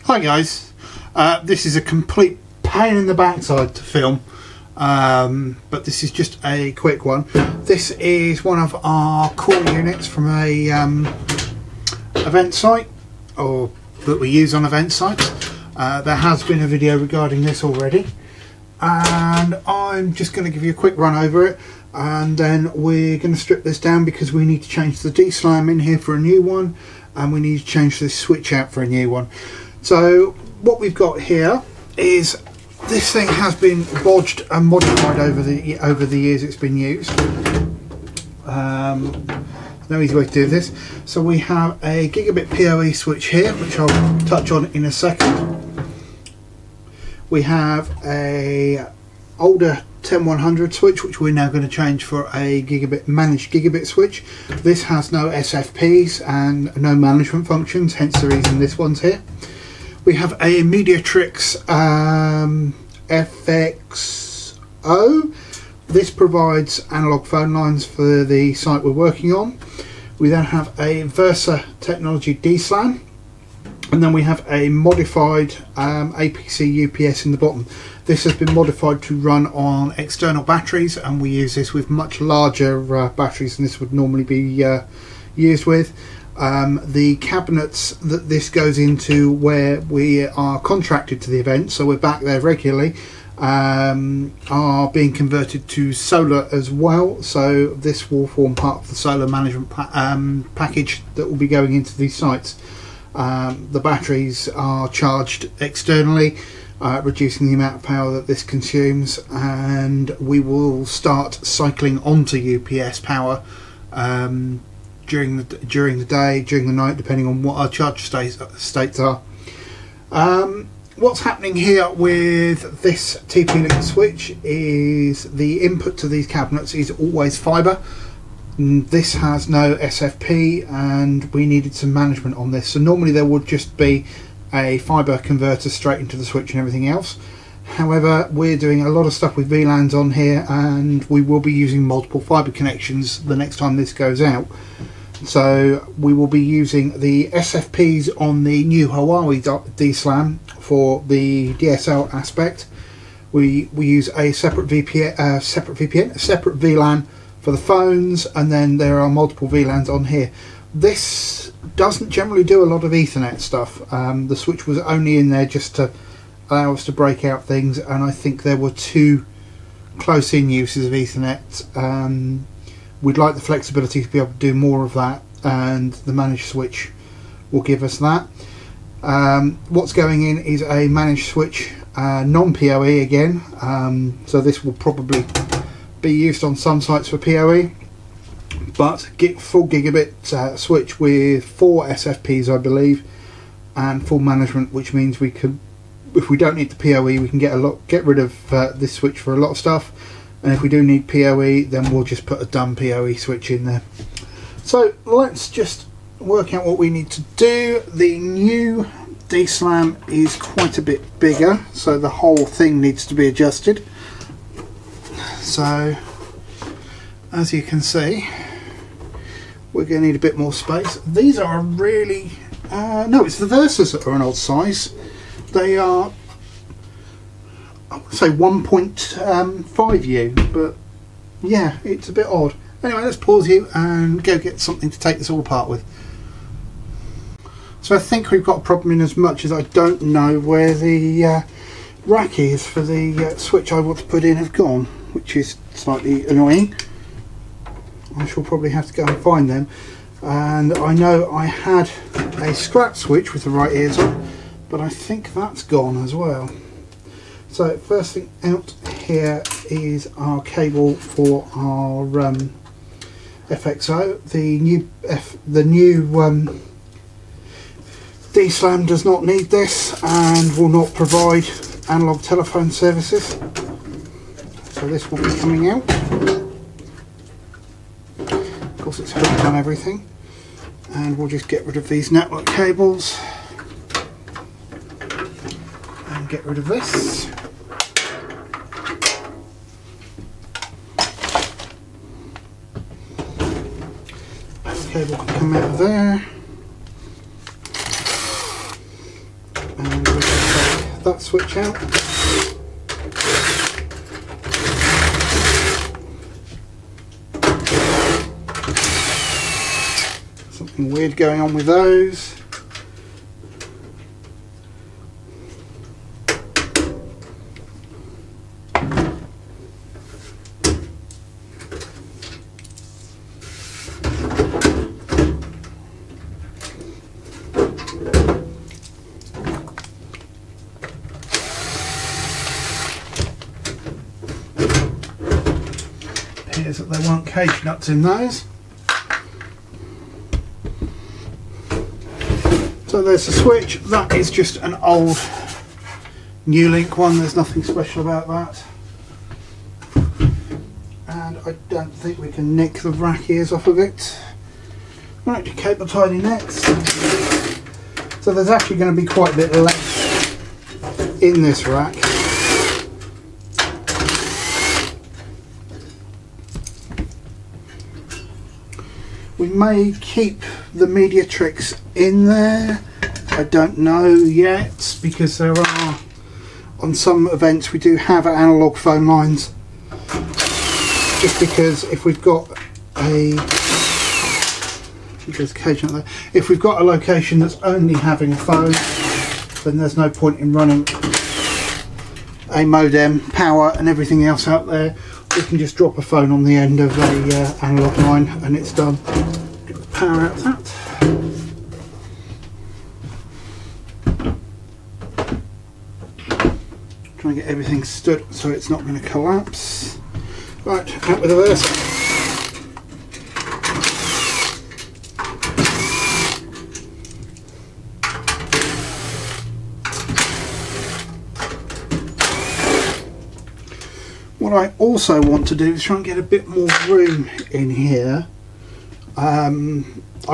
Hi guys, this is a complete pain in the backside to film, but this is just a quick one. This is one of our core units from a event site, or that we use on event sites. There has been a video regarding this already, and I'm just going to give you a quick run over it, and then we're going to strip this down because we need to change the DSLAM in here for a new one, and we need to change this switch out for a new one. So what we've got here is this thing has been bodged and modified over the years it's been used. No easy way to do this. So we have a gigabit PoE switch here, which I'll touch on in a second. We have a older 10100 switch, which we're now going to change for a managed gigabit switch. This has no SFPs and no management functions, hence the reason this one's here. We have a Mediatrix FXO. This provides analog phone lines for the site we're working on. We then have a Versa Technology DSLAM, and then we have a modified APC UPS in the bottom. This has been modified to run on external batteries, and we use this with much larger batteries than this would normally be used with. The cabinets that this goes into, where we are contracted to the event, so we're back there regularly, are being converted to solar as well, so this will form part of the solar management package that will be going into these sites. The batteries are charged externally, reducing the amount of power that this consumes, and we will start cycling onto UPS power during the day, during the night, depending on what our charge states are. What's happening here with this TP-Link switch is the input to these cabinets is always fibre. This has no SFP, and we needed some management on this. So normally there would just be a fibre converter straight into the switch and everything else. However, we're doing a lot of stuff with VLANs on here, and we will be using multiple fibre connections the next time this goes out. So we will be using the SFPs on the new Huawei DSLAM for the DSL aspect. We use a separate separate VLAN for the phones, and then there are multiple VLANs on here. This doesn't generally do a lot of Ethernet stuff. The switch was only in there just to allow us to break out things, and I think there were two close-in uses of Ethernet. We'd like the flexibility to be able to do more of that, and the managed switch will give us that. What's going in is a managed switch, non-PoE again, so this will probably be used on some sites for PoE, but full gigabit switch with 4 SFPs, I believe, and full management, which means we could, if we don't need the PoE, we can get rid of this switch for a lot of stuff, and if we do need PoE, then we'll just put a dumb PoE switch in there. So let's just work out what we need to do. The new DSLAM is quite a bit bigger, so the whole thing needs to be adjusted. So as you can see, we're going to need a bit more space. These are really no, it's the Versas that are an odd size. They are, I would say 1.5U, but yeah, it's a bit odd. Anyway, let's pause you and go get something to take this all apart with. So I think we've got a problem in as much as I don't know where the rack is for the switch I want to put in have gone, which is slightly annoying. I shall probably have to go and find them. And I know I had a scrap switch with the right ears on, but I think that's gone as well. So first thing out here is our cable for our FXO. The new DSLAM does not need this and will not provide analog telephone services. So this will be coming out. Of course, it's hooked on everything, and we'll just get rid of these network cables and get rid of this. Cable can come out of there, and that switch out. Something weird going on with those. Appears that there weren't cage nuts in those. So there's the switch. That is just an old New Link one, there's nothing special about that. And I don't think we can nick the rack ears off of it. Right, cable tidy next. So there's actually going to be quite a bit of length in this rack. We may keep the Mediatrix in there, I don't know yet, because there are, on some events we do have analogue phone lines, just because if we've got if we've got a location that's only having a phone, then there's no point in running a modem, power and everything else out there. We can just drop a phone on the end of a analogue line and it's done. Get the power out of that. Try and get everything stood so it's not going to collapse. Right, out with the Versa. What I also want to do is try and get a bit more room in here. I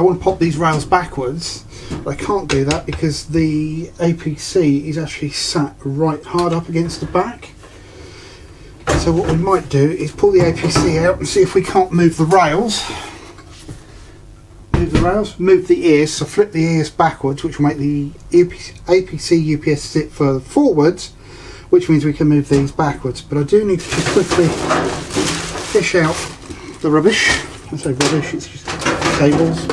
want to pop these rails backwards, but I can't do that because the APC is actually sat right hard up against the back. So what we might do is pull the APC out and see if we can't move the rails. Move the ears, so flip the ears backwards, which will make the APC UPS sit further forwards, which means we can move these backwards. But I do need to just quickly fish out the rubbish. I say rubbish, it's just cables.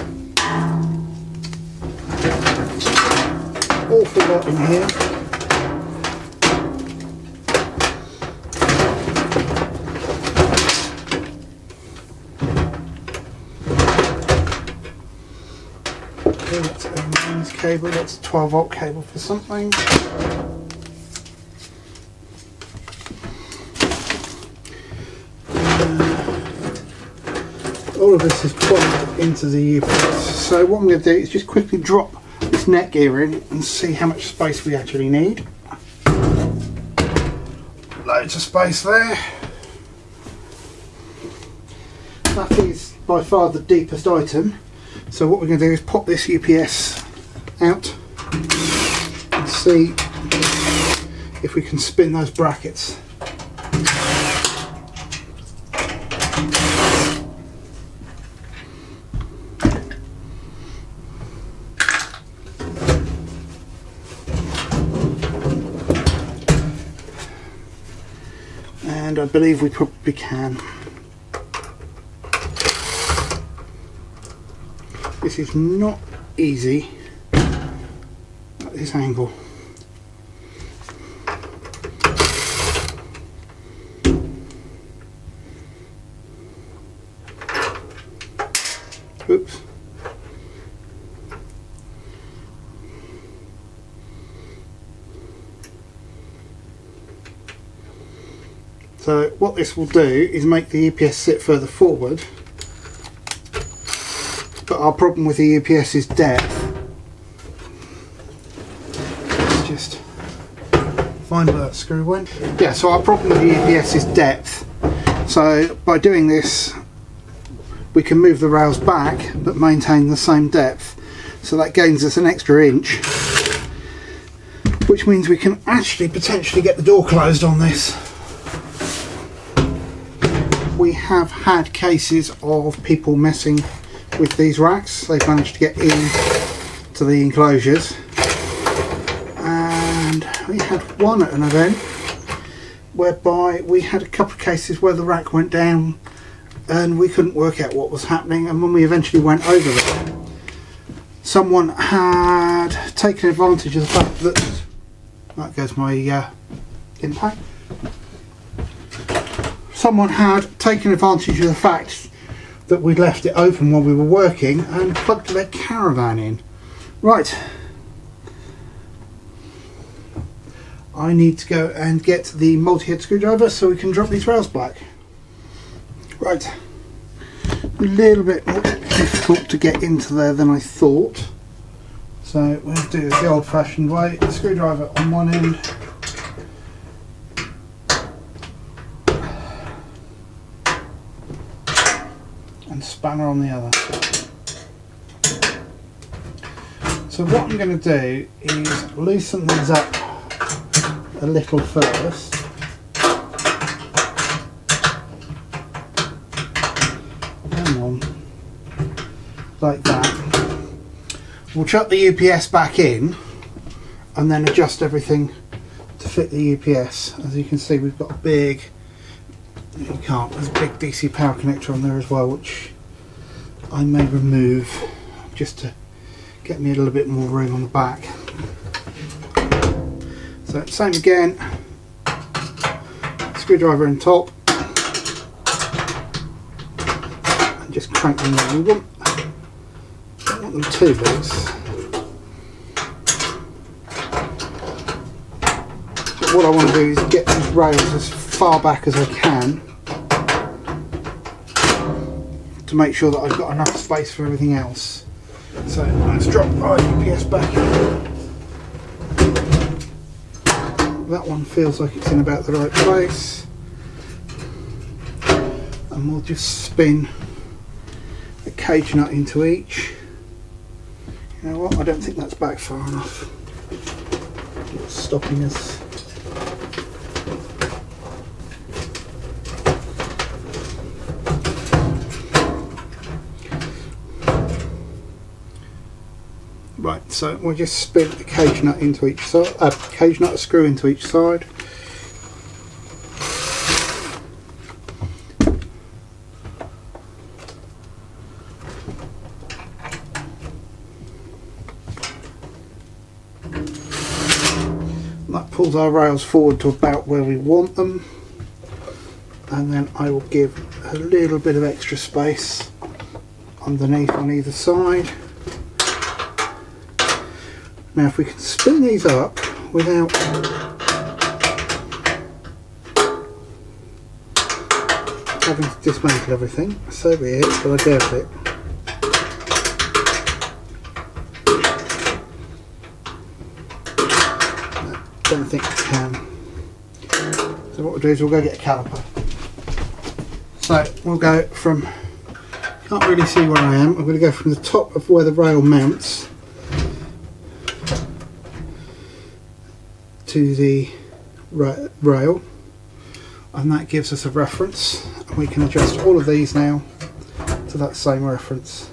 Awful lot in here. Okay, that's a mains cable, that's a 12 volt cable for something. All of this is plugged into the UPS. So what I'm going to do is just quickly drop this neck gear in and see how much space we actually need. Loads of space there. That is by far the deepest item. So what we're going to do is pop this UPS out and see if we can spin those brackets. And I believe we probably can. This is not easy at this angle. Oops. So what this will do is make the UPS sit further forward, but our problem with the UPS is depth. Let's just find where that screw went. Yeah, so our problem with the UPS is depth. So by doing this we can move the rails back but maintain the same depth. So that gains us an extra inch, which means we can actually potentially get the door closed on this. We have had cases of people messing with these racks. They've managed to get in to the enclosures and and we had one at an event whereby we had a couple of cases where the rack went down and we couldn't work out what was happening, and when we eventually went over there, someone had taken advantage of the fact that goes my impact. Someone had taken advantage of the fact that we'd left it open while we were working and plugged their caravan in. Right, I need to go and get the multi-head screwdriver so we can drop these rails back. Right, a little bit more difficult to get into there than I thought, so we'll do it the old-fashioned way. The screwdriver on one end, and spanner on the other. So what I'm going to do is loosen these up a little first. Come on, like that. We'll chuck the UPS back in and then adjust everything to fit the UPS. As you can see, we've got a big, there's a big DC power connector on there as well, which I may remove just to get me a little bit more room on the back. So same again, screwdriver in top, and just crank them there. We don't want them too loose. So what I want to do is get these rails as far back as I can to make sure that I've got enough space for everything else. So let's drop our UPS back in. That one feels like it's in about the right place, and we'll just spin a cage nut into each. You know what, I don't think that's back far enough. It's stopping us. Right, so we'll just spin a cage nut into each side, a screw into each side. And that pulls our rails forward to about where we want them, and then I will give a little bit of extra space underneath on either side. Now if we can spin these up without having to dismantle everything, so be it, but I doubt it. I don't think we can. So what we'll do is we'll go get a caliper. So we'll go from, can't really see where I am, I'm going to go from the top of where the rail mounts to the rail, and that gives us a reference, and we can adjust all of these now to that same reference.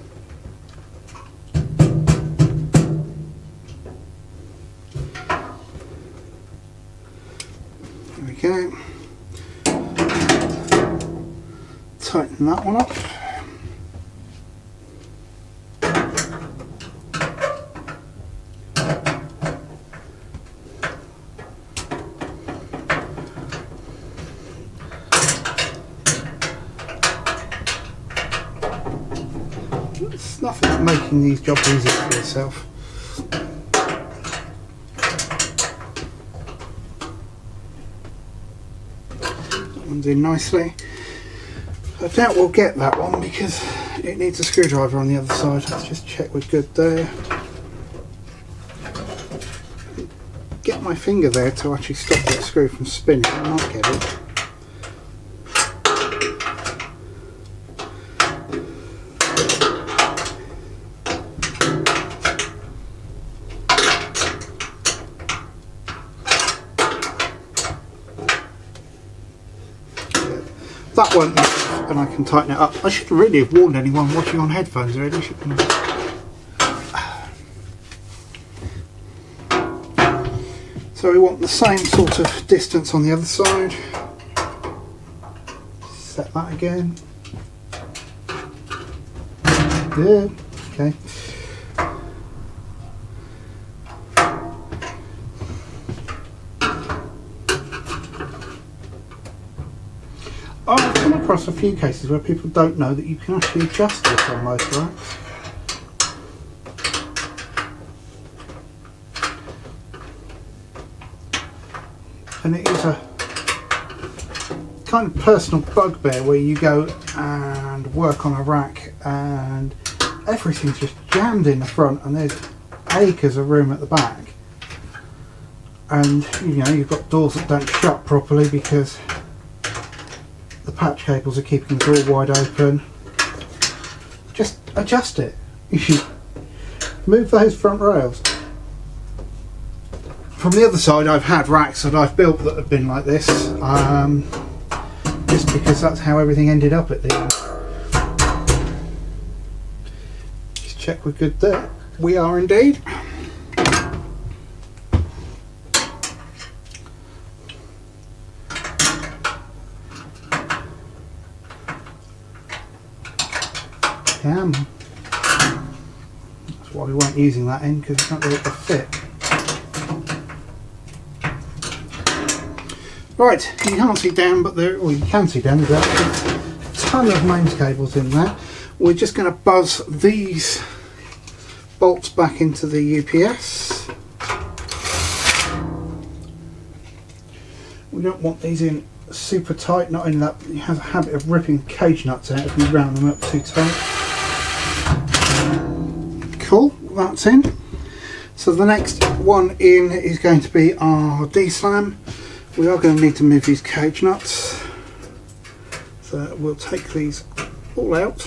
There we go. Tighten that one up. It's nothing like making these jobs easy for yourself. That one's in nicely. I doubt we'll get that one because it needs a screwdriver on the other side. Let's just check we're good there. Get my finger there to actually stop that screw from spinning. I might get it. That won't move, and I can tighten it up. I should really have warned anyone watching on headphones already, shouldn't I? So we want the same sort of distance on the other side. Set that again. Good. Okay. I've come across a few cases where people don't know that you can actually adjust this on most racks. And it is a kind of personal bugbear where you go and work on a rack and everything's just jammed in the front and there's acres of room at the back, and you know you've got doors that don't shut properly because the patch cables are keeping the door wide open. Just adjust it. Move those front rails. From the other side, I've had racks that I've built that have been like this, just because that's how everything ended up at the end. Just check we're good there. We are indeed. Damn. That's why we weren't using that end, because it's not really a fit. Right, you can't see down, but there, well, you can see down. There's a ton of mains cables in there. We're just going to buzz these bolts back into the UPS. We don't want these in super tight, not in that you have a habit of ripping cage nuts out if you round them up too tight. Cool, that's in. So the next one in is going to be our DSLAM. We are going to need to move these cage nuts, so we'll take these all out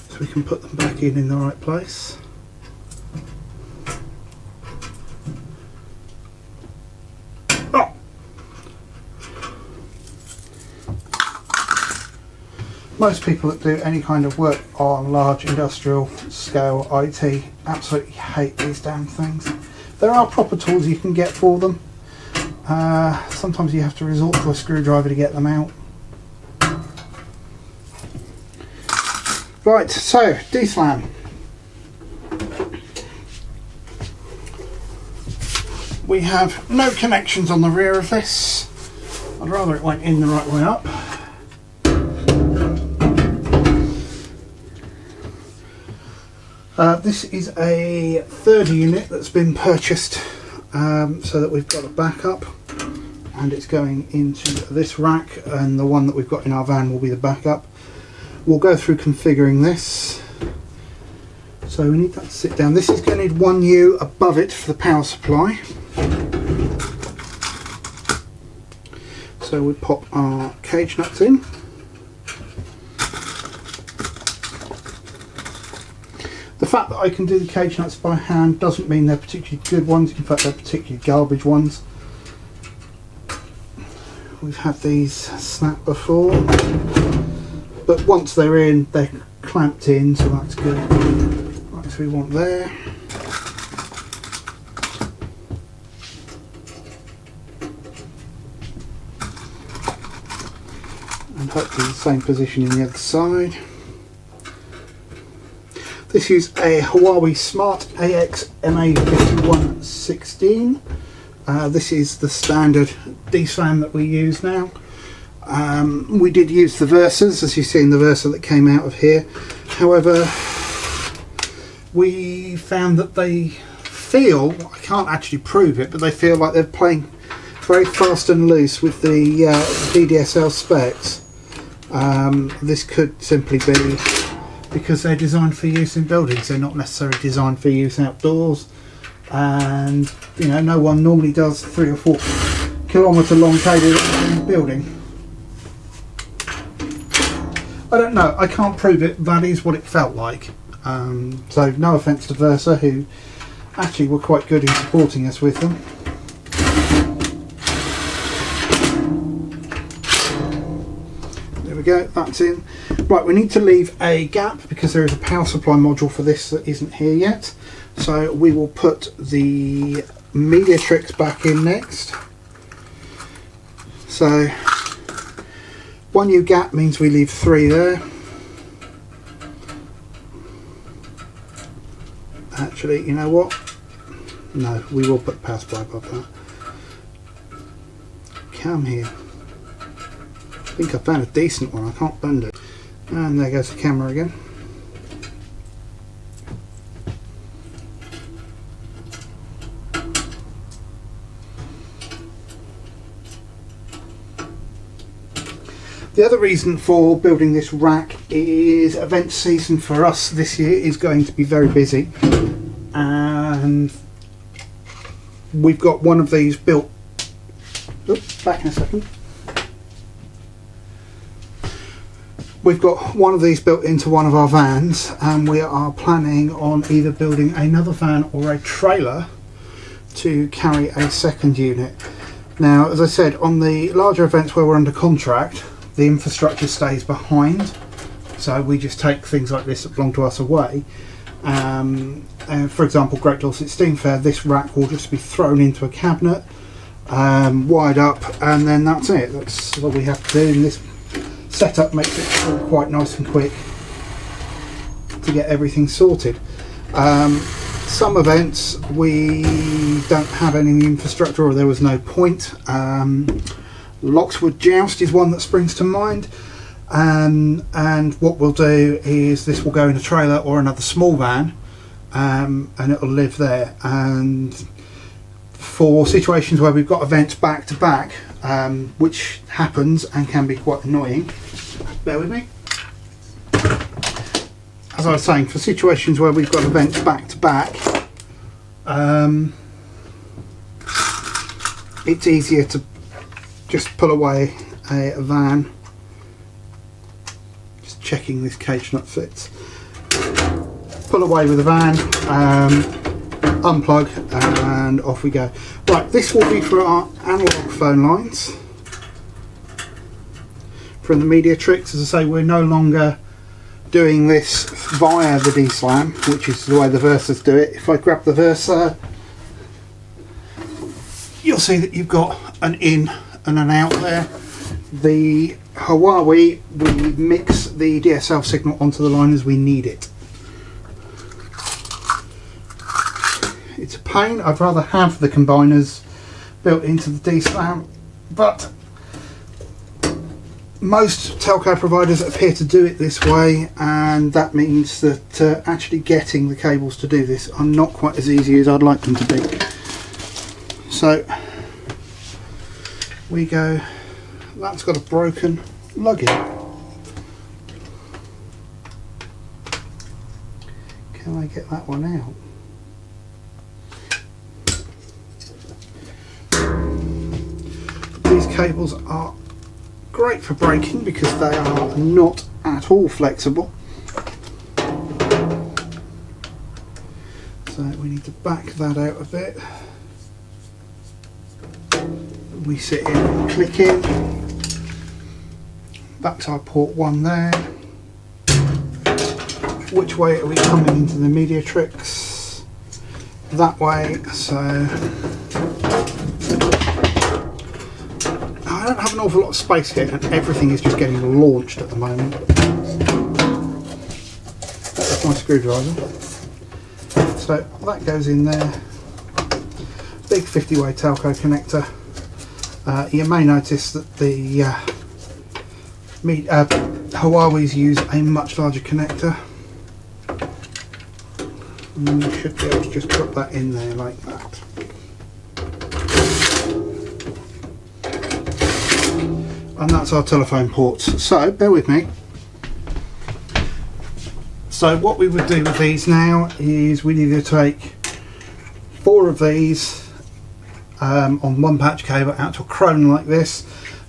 so we can put them back in the right place. Oh. Most people that do any kind of work on large industrial scale IT absolutely hate these damn things. There are proper tools you can get for them. Sometimes you have to resort to a screwdriver to get them out. Right, so DSLAM. We have no connections on the rear of this. I'd rather it went in the right way up. This is a third unit that's been purchased so that we've got a backup, and it's going into this rack, and the one that we've got in our van will be the backup. We'll go through configuring this. So we need that to sit down. This is going to need 1 U above it for the power supply. So we pop our cage nuts in. The fact that I can do the cage nuts by hand doesn't mean they're particularly good ones. In fact, they're particularly garbage ones. We've had these snap before, but once they're in, they're clamped in, so that's good. Right, so we want there. And hopefully the same position in the other side. This is a Huawei Smart AX MA5116. This is the standard DSLAM that we use now. We did use the Versas, as you see in the Versa that came out of here. However, we found that they feel, I can't actually prove it, but they feel like they're playing very fast and loose with the VDSL specs. This could simply be because they're designed for use in buildings. They're not necessarily designed for use outdoors, and you know, no one normally does 3 or 4 kilometre long cable in a building. I don't know, I can't prove it, that is what it felt like. So no offence to Versa, who actually were quite good in supporting us with them. There we go, that's in. Right, we need to leave a gap because there is a power supply module for this that isn't here yet. So we will put the Mediatrix back in next. So 1 U gap means we leave 3 there. Actually, you know what? No, we will put power supply above that. Cam here. I think I found a decent one, I can't bend it. And there goes the camera again. The other reason for building this rack is event season for us this year is going to be very busy, and we've got one of these built. Oops, back in a second. We've got one of these built into one of our vans, and we are planning on either building another van or a trailer to carry a second unit. Now, as I said, on the larger events where we're under contract, the infrastructure stays behind, so we just take things like this that belong to us away. For example, Great Dorset Steam Fair, this rack will just be thrown into a cabinet, wired up, and then that's it. That's what we have to do, and this setup makes it all quite nice and quick to get everything sorted. Some events we don't have any infrastructure, or there was no point. Lockswood Joust is one that springs to mind, and what we'll do is this will go in a trailer or another small van, and it'll live there. And for situations where we've got events back to back, which happens and can be quite annoying, bear with me. As I was saying, for situations where we've got events back to back, it's easier to just pull away a van. Just checking this cage nut fits. Pull away with the van, unplug, and off we go. Right, this will be for our analog phone lines from the Mediatrix. As I say, we're no longer doing this via the DSLAM, which is the way the Versas do it. If I grab the Versa, you'll see that you've got an in and an out there. The Huawei, we mix the DSL signal onto the line as we need it. It's a pain. I'd rather have the combiners built into the DSLAM, but most telco providers appear to do it this way, and that means that actually getting the cables to do this are not quite as easy as I'd like them to be. So we go, that's got a broken lug in. Can I get that one out? These cables are great for braking because they are not at all flexible. So we need to back that out a bit. We sit in and click in. That's our port 1 there. Which way are we coming into the Mediatrix? That way. So I don't have an awful lot of space here, and everything is just getting launched at the moment. That's my screwdriver. So that goes in there. Big 50-way telco connector. You may notice that the Huawei's use a much larger connector. And you should be able to just put that in there like that. And that's our telephone ports. So bear with me. So what we would do with these now is we'd either take 4 of these on one patch cable out to a crone like this.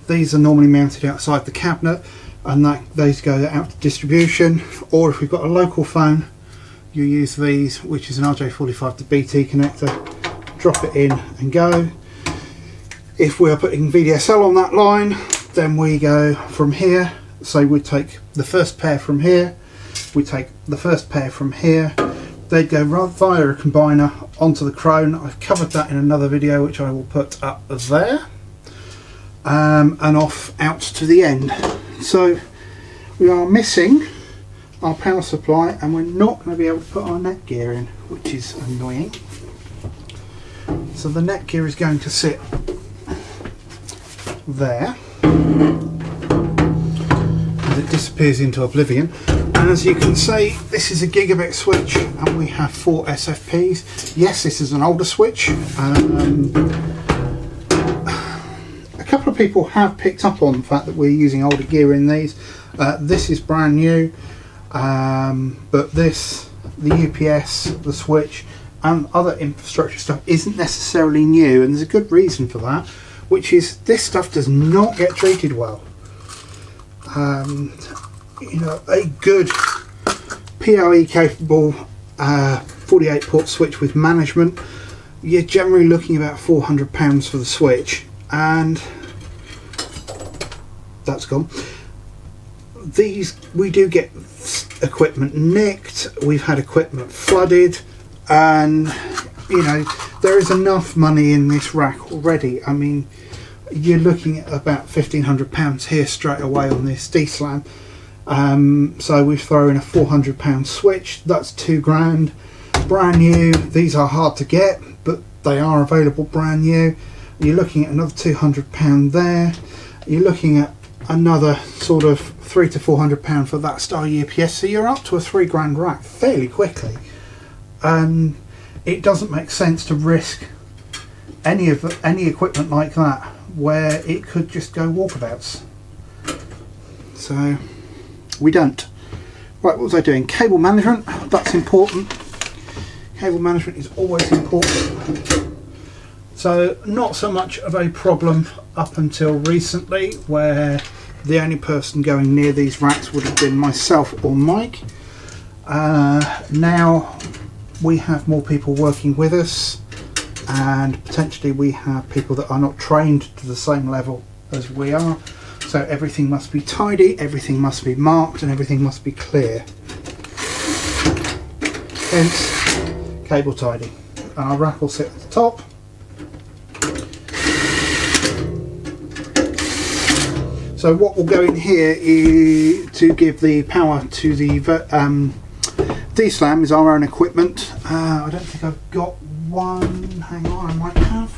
These are normally mounted outside the cabinet, and these go out to distribution. Or if we've got a local phone, you use these, which is an RJ45 to BT connector. Drop it in and go. If we're putting VDSL on that line, then we go from here. So we take the first pair from here, we take the first pair from here, they'd go via a combiner onto the crone. I've covered that in another video which I will put up there, and off out to the end. So we are missing our power supply, and we're not going to be able to put our net gear in, which is annoying. So the net gear is going to sit there as it disappears into oblivion. And as you can see, this is a gigabit switch, and we have 4 SFPs. Yes, this is an older switch. A couple of people have picked up on the fact that we're using older gear in these. This is brand new, but this, the UPS, the switch and other infrastructure stuff isn't necessarily new, and there's a good reason for that, which is this stuff does not get treated well. You know, a good PoE capable 48 port switch with management, you're generally looking about £400 for the switch, and that's gone. These, we do get equipment nicked, we've had equipment flooded, and you know, there is enough money in this rack already. I mean, you're looking at about £1,500 here straight away on this DSLAM. So we've thrown in a £400 switch, that's £2,000, brand new. These are hard to get, but they are available brand new. You're looking at another £200 there. You're looking at another sort of £300 to £400 for that style UPS, so you're up to a £3,000 rack fairly quickly. And it doesn't make sense to risk any equipment like that where it could just go walkabouts. So we don't. Right, what was I doing? Cable management, that's important. Cable management is always important. So not so much of a problem up until recently, where the only person going near these racks would have been myself or Mike. Now we have more people working with us, and potentially we have people that are not trained to the same level as we are. So everything must be tidy, everything must be marked, and everything must be clear. Hence, cable tidy. And our rack will sit at the top. So what will go in here is to give the power to the DSLAM is our own equipment. I don't think I've got one. Hang on, I might have.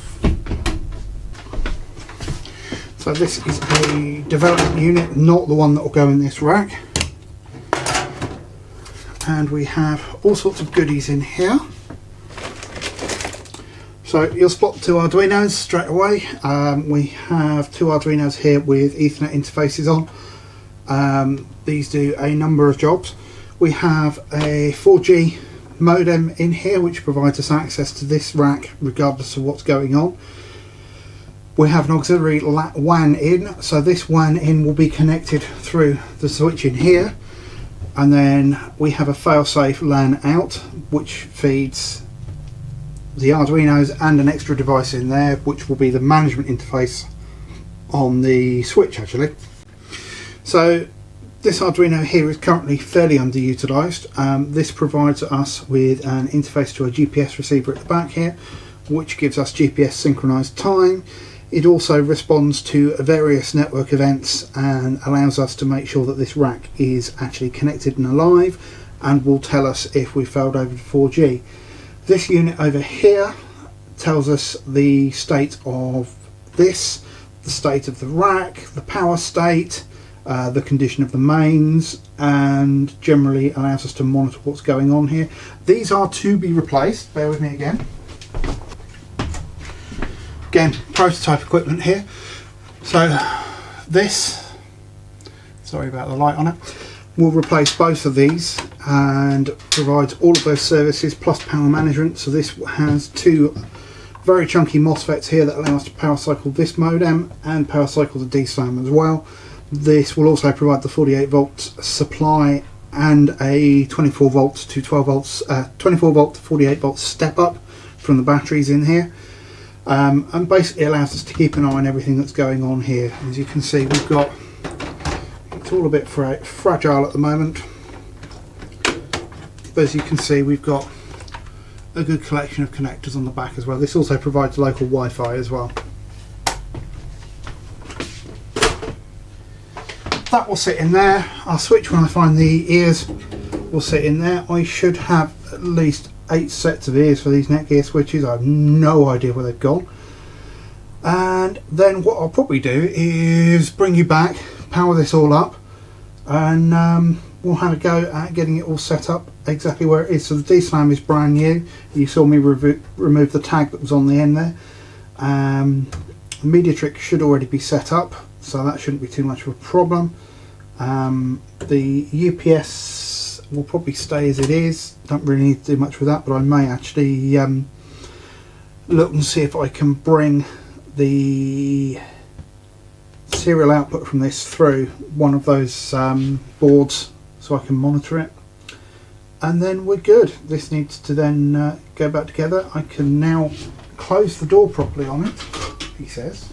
So this is a development unit, not the one that will go in this rack. And we have all sorts of goodies in here. So you'll spot 2 Arduinos straight away. We have 2 Arduinos here with Ethernet interfaces on. These do a number of jobs. We have a 4G modem in here which provides us access to this rack regardless of what's going on. We have an auxiliary WAN in, so this WAN in will be connected through the switch in here, and then we have a failsafe LAN out which feeds the Arduinos and an extra device in there which will be the management interface on the switch actually. So this Arduino here is currently fairly underutilised. This provides us with an interface to a GPS receiver at the back here, which gives us GPS synchronised time. It also responds to various network events and allows us to make sure that this rack is actually connected and alive, and will tell us if we failed over to 4G. This unit over here tells us the state of this, the state of the rack, the power state, the condition of the mains, and generally allows us to monitor what's going on here. These are to be replaced, bear with me again. Again, prototype equipment here. So this, sorry about the light on it, will replace both of these and provides all of those services plus power management. So this has 2 very chunky MOSFETs here that allow us to power cycle this modem and power cycle the DSLAM as well. This will also provide the 48 volts supply and a 24 volts to 12 volts, 24 volt to 48 volts step up from the batteries in here. And basically allows us to keep an eye on everything that's going on here. As you can see, we've got, it's all a bit fragile at the moment, but as you can see, we've got a good collection of connectors on the back as well. This also provides local Wi-Fi as well. That will sit in there. I'll switch when I find the ears will sit in there. I should have at least 8 sets of ears for these Netgear switches. I have no idea where they've gone. And then what I'll probably do is bring you back, power this all up, and we'll have a go at getting it all set up exactly where it is. So the DSLAM is brand new. You saw me remove the tag that was on the end there. The Mediatrix should already be set up, so that shouldn't be too much of a problem. The UPS will probably stay as it is. Don't really need to do much with that, but I may actually look and see if I can bring the serial output from this through one of those boards so I can monitor it, and then we're good. This needs to then go back together. I can now close the door properly on it, he says.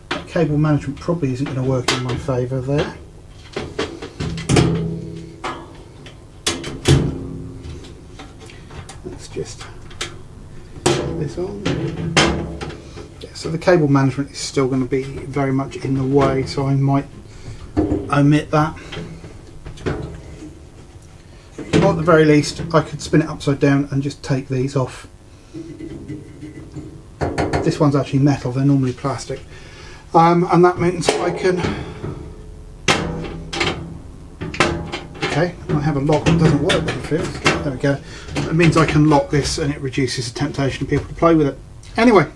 That cable management probably isn't going to work in my favour there. Let's just put this on. Yeah, so the cable management is still going to be very much in the way, so I might omit that. Or at the very least, I could spin it upside down and just take these off. This one's actually metal, they're normally plastic. And that means I can... Okay, I have a lock that doesn't work with the fields. There we go. It means I can lock this and it reduces the temptation of people to play with it. Anyway,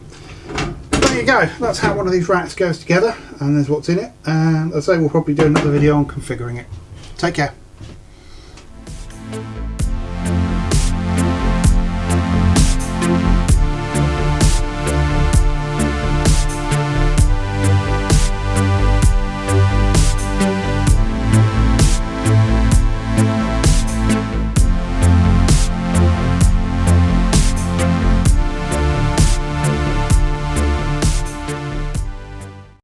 there you go. That's how one of these racks goes together, and there's what's in it. And as I say, we'll probably do another video on configuring it. Take care.